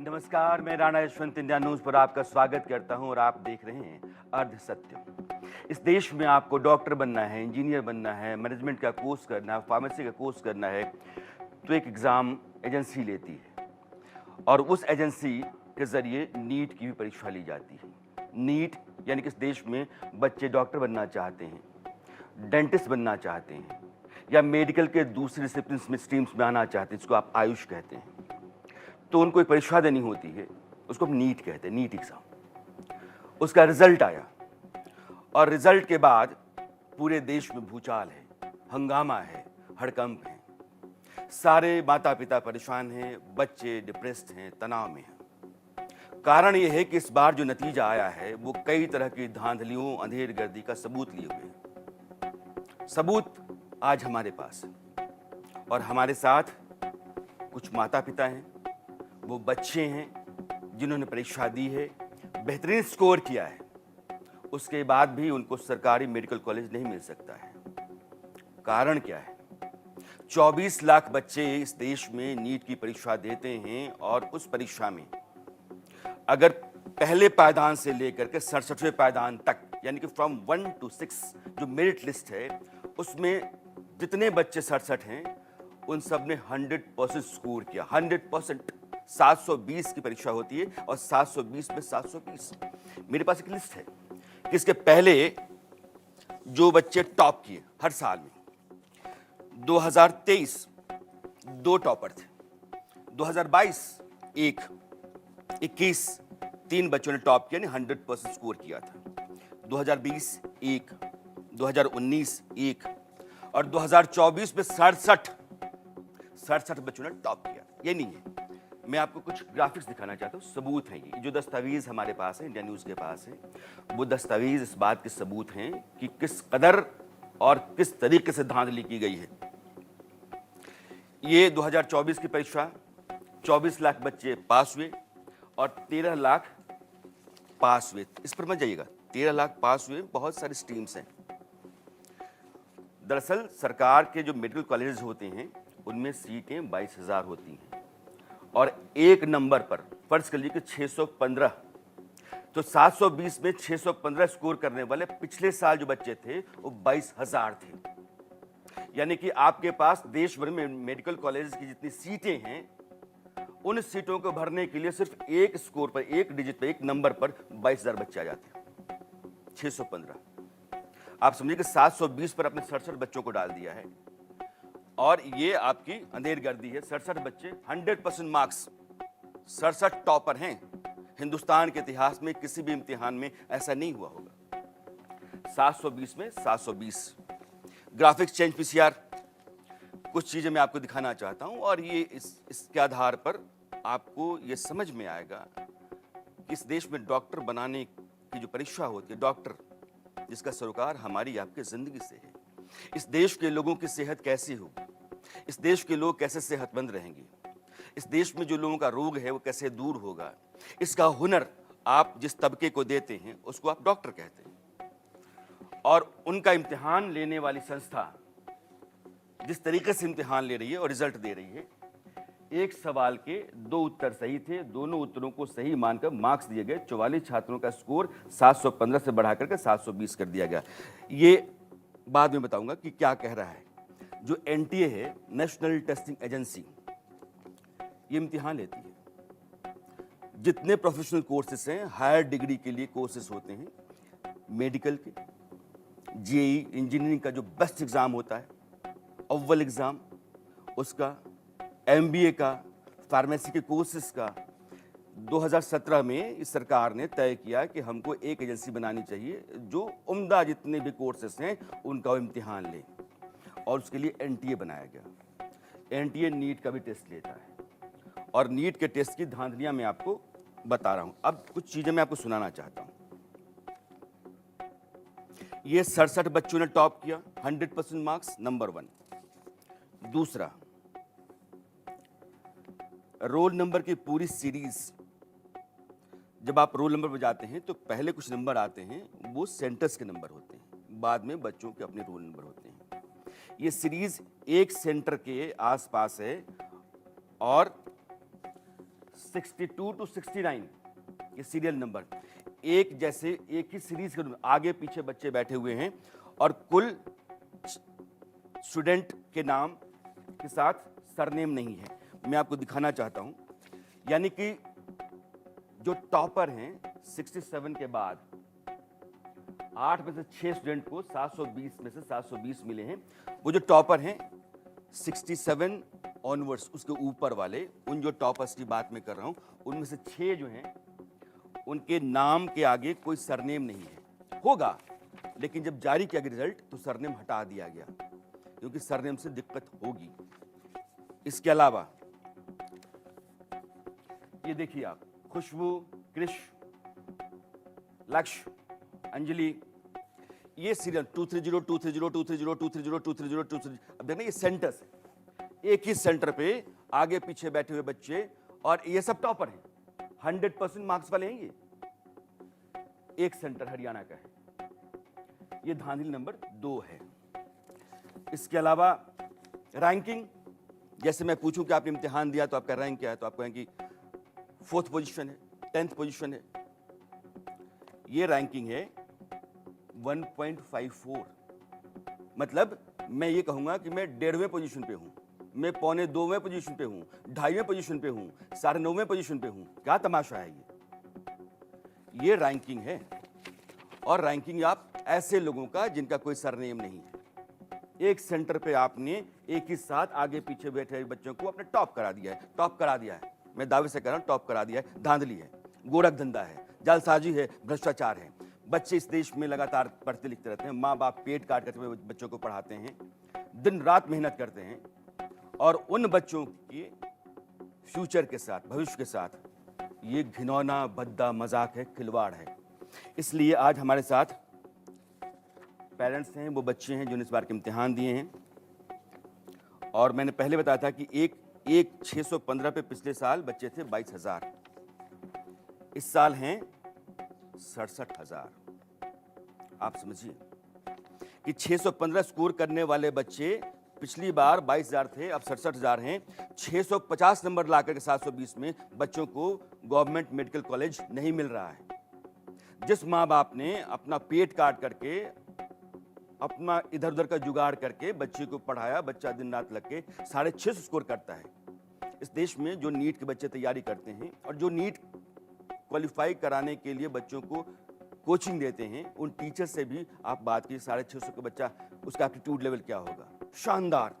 नमस्कार, मैं Rana Yashwant India news पर आपका स्वागत करता हूं और आप देख रहे हैं अर्ध सत्य। इस देश में आपको डॉक्टर बनना है, इंजीनियर बनना है, मैनेजमेंट का कोर्स करना है, फार्मेसी का कोर्स करना है, तो एक एग्ज़ाम एजेंसी लेती है और उस एजेंसी के ज़रिए नीट की भी परीक्षा ली जाती है। नीट यानी कि इस देश में बच्चे डॉक्टर बनना चाहते हैं, डेंटिस्ट बनना चाहते हैं या मेडिकल के दूसरे डिसिप्लिन में स्ट्रीम्स में आना चाहते हैं, जिसको आप आयुष कहते हैं, तो उनको एक परीक्षा देनी होती है, उसको हम नीट कहते हैं, नीट एग्ज़ाम। उसका रिजल्ट आया और रिजल्ट के बाद पूरे देश में भूचाल है, हंगामा है, हड़कंप है। सारे माता पिता परेशान हैं, बच्चे डिप्रेस्ड हैं, तनाव में हैं। कारण ये है कि इस बार जो नतीजा आया है वो कई तरह की धांधलियों, अंधेरगर्दी का सबूत लिए हुए हैं। सबूत आज हमारे पास है और हमारे साथ कुछ माता पिता हैं, वो बच्चे हैं जिन्होंने परीक्षा दी है, बेहतरीन स्कोर किया है, उसके बाद भी उनको सरकारी मेडिकल कॉलेज नहीं मिल सकता है। कारण क्या है? 24 लाख बच्चे इस देश में नीट की परीक्षा देते हैं और उस परीक्षा में अगर पहले पायदान से लेकर के 67वें पायदान तक, यानी कि फ्रॉम 1 to 6 जो मेरिट लिस्ट है, उसमें जितने बच्चे 67 हैं उन सब ने 100% स्कोर किया। 100%। 720 की परीक्षा होती है और 720 में 720। मेरे पास एक लिस्ट है कि इसके पहले जो बच्चे टॉप किए हर साल में, 2023 2 टॉपर थे, 2022 1, 21 3 बच्चों ने टॉप किया, यानी 100% स्कोर किया था। 2020 1, 2019 1 और 2024 में 67 बच्चों ने टॉप किया। ये नहीं है, मैं आपको कुछ ग्राफिक्स दिखाना चाहता हूँ, सबूत हैं। ये जो दस्तावेज हमारे पास है, इंडिया न्यूज़ के पास है, वो दस्तावेज इस बात के सबूत हैं कि किस कदर और किस तरीके से धांधली की गई है। ये 2024 की परीक्षा, 24 लाख बच्चे पास हुए और 13 लाख पास हुए। इस पर मत जाइएगा, 13 लाख पास हुए, बहुत सारी स्ट्रीम्स हैं। दरअसल सरकार के जो मेडिकल कॉलेजेस होते हैं उनमें सीटें 22,000 होती हैं और एक नंबर पर फर्ज कर लीजिए कि 615, तो 720 में 615 स्कोर करने वाले पिछले साल जो बच्चे थे वो 22,000 थे। यानी कि आपके पास देश भर में मेडिकल कॉलेज की जितनी सीटें हैं, उन सीटों को भरने के लिए सिर्फ एक स्कोर पर, एक डिजिट पर, एक नंबर पर 22,000 बच्चे आ जाते हैं। 615, आप समझिए कि 720 पर आपने 67 बच्चों को डाल दिया है और ये आपकी अंधेरगर्दी है। 67 बच्चे, 100% मार्क्स, 67 टॉपर हैं। हिंदुस्तान के इतिहास में किसी भी इम्तिहान में ऐसा नहीं हुआ होगा। 720 में 720। ग्राफिक्स चेंज पीसीआर, कुछ चीजें मैं आपको दिखाना चाहता हूं और ये इसके आधार पर आपको ये समझ में आएगा कि इस देश में डॉक्टर बनाने की जो परीक्षा होती है, डॉक्टर जिसका सरोकार हमारी आपकी जिंदगी से है, इस देश के लोगों की सेहत कैसी होगी, इस देश के लोग कैसे सेहतमंद रहेंगे, इस देश में जो लोगों का रोग है वो कैसे दूर होगा, इसका हुनर आप जिस तबके को देते हैं उसको आप डॉक्टर कहते हैं। और उनका इम्तिहान लेने वाली संस्था जिस तरीके से इम्तिहान ले रही है और रिजल्ट दे रही है, एक सवाल के 2 उत्तर सही थे, दोनों उत्तरों को सही मानकर मार्क्स दिए गए। 44 छात्रों का स्कोर 715 से बढ़ा करके 720 कर दिया गया। ये बाद में बताऊंगा कि क्या कह रहा है। जो एनटीए है, नेशनल टेस्टिंग एजेंसी, ये इम्तिहान लेती है। जितने प्रोफेशनल कोर्सेस हैं, हायर डिग्री के लिए कोर्सेस होते हैं, मेडिकल के, जेई, इंजीनियरिंग का जो बेस्ट एग्जाम होता है, अव्वल एग्जाम उसका, एमबीए का, फार्मेसी के कोर्सेस का, 2017 में इस सरकार ने तय किया कि हमको एक एजेंसी बनानी चाहिए जो उम्दा जितने भी कोर्सेस हैं उनका इम्तिहान ले, और उसके लिए एनटीए बनाया गया। एनटीए नीट का भी टेस्ट लेता है और नीट के टेस्ट की धांधलियां मैं आपको बता रहा हूं। अब कुछ चीजें मैं आपको सुनाना चाहता हूं। ये 67 बच्चों ने टॉप किया, 100% मार्क्स, नंबर 1। दूसरा, रोल नंबर की पूरी सीरीज, जब आप रोल नंबर पर जाते हैं तो पहले कुछ नंबर आते हैं, वो सेंटर्स के नंबर होते हैं, बाद में बच्चों के अपने रोल नंबर होते हैं। ये सीरीज एक सेंटर के आसपास है और 62 to 69 ये सीरियल नंबर, एक जैसे एक ही सीरीज के आगे पीछे बच्चे बैठे हुए हैं और कुल स्टूडेंट के नाम के साथ सरनेम नहीं है। मैं आपको दिखाना चाहता हूं, यानी कि जो टॉपर हैं 67 के बाद 8 में से 6 स्टूडेंट को 720 में से 720 मिले हैं। वो जो टॉपर हैं 67 ऑनवर्ड्स, उसके ऊपर वाले उन जो टॉपर्स की बात मैं कर रहा हूं, उनमें से 6 जो हैं उनके नाम के आगे कोई सरनेम नहीं है। होगा, लेकिन जब जारी किया गया रिजल्ट तो सरनेम हटा दिया गया, क्योंकि सरनेम से दिक्कत होगी। इसके अलावा ये देखिए आप, खुशबू, कृष, लक्ष्य, अंजलि, ये सीरियल 230 230 230 230 230 230। अब देखना ये सेंटर्स है, एक ही सेंटर पे आगे पीछे बैठे हुए बच्चे, और ये सब टॉपर हैं, 100% मार्क्स वाले हैं। ये एक सेंटर हरियाणा का है, ये धांधली नंबर 2 है। इसके अलावा रैंकिंग, जैसे मैं पूछूं कि आपने इम्तिहान दिया तो आपका रैंक क्या है, तो आप कहें कि 4th पोजीशन है, 10th पोजीशन है। ये रैंकिंग है 1.54, मतलब मैं ये कहूंगा कि मैं 1.5वें पोजीशन पे हूं, मैं 1.25वें पोजीशन पे हूं, 2.5वें पोजीशन पे हूं, 9.5वें पोजीशन पे हूं। क्या तमाशा है ये रैंकिंग है। और रैंकिंग आप ऐसे लोगों का जिनका कोई सरनेम नहीं है। एक सेंटर पे आपने एक ही साथ आगे पीछे बैठे बच्चों को अपने टॉप करा दिया है, टॉप करा दिया है। मैं दावे से कह रहा हूं टॉप करा दिया है। धांधली है, गोरख धंधा है, जालसाजी है, भ्रष्टाचार है। बच्चे इस देश में लगातार पढ़ते लिखते रहते हैं, माँ बाप पेट काट करके बच्चों को पढ़ाते हैं, दिन रात मेहनत करते हैं, और उन बच्चों के फ्यूचर के साथ, भविष्य के साथ ये घिनौना भद्दा मजाक है, खिलवाड़ है। इसलिए आज हमारे साथ पेरेंट्स हैं, वो बच्चे हैं जिन्होंने इस बार के इम्तिहान दिए हैं। और मैंने पहले बताया था कि एक 615 पे पिछले साल बच्चे थे 22,000, इस साल हैं 67,000। आप समझिए कि 615 स्कोर करने वाले बच्चे पिछली बार 22,000 थे, अब 67,000 हैं। 650 नंबर लाकर के 720 में बच्चों को गवर्नमेंट मेडिकल कॉलेज नहीं मिल रहा है। जिस माँ बाप ने अपना पेट काट करके, अपना इधर उधर का जुगाड़ करके बच्चे को पढ़ाया, बच्चा दिन रात लग के 650 स्कोर करता है। इस देश में जो नीट के बच्चे तैयारी करते हैं और जो नीट क्वालिफाई कराने के लिए बच्चों को कोचिंग देते हैं, उन टीचर से भी आप बात कीजिए, 650 का बच्चा, उसका एप्टीट्यूड लेवल क्या होगा। शानदार।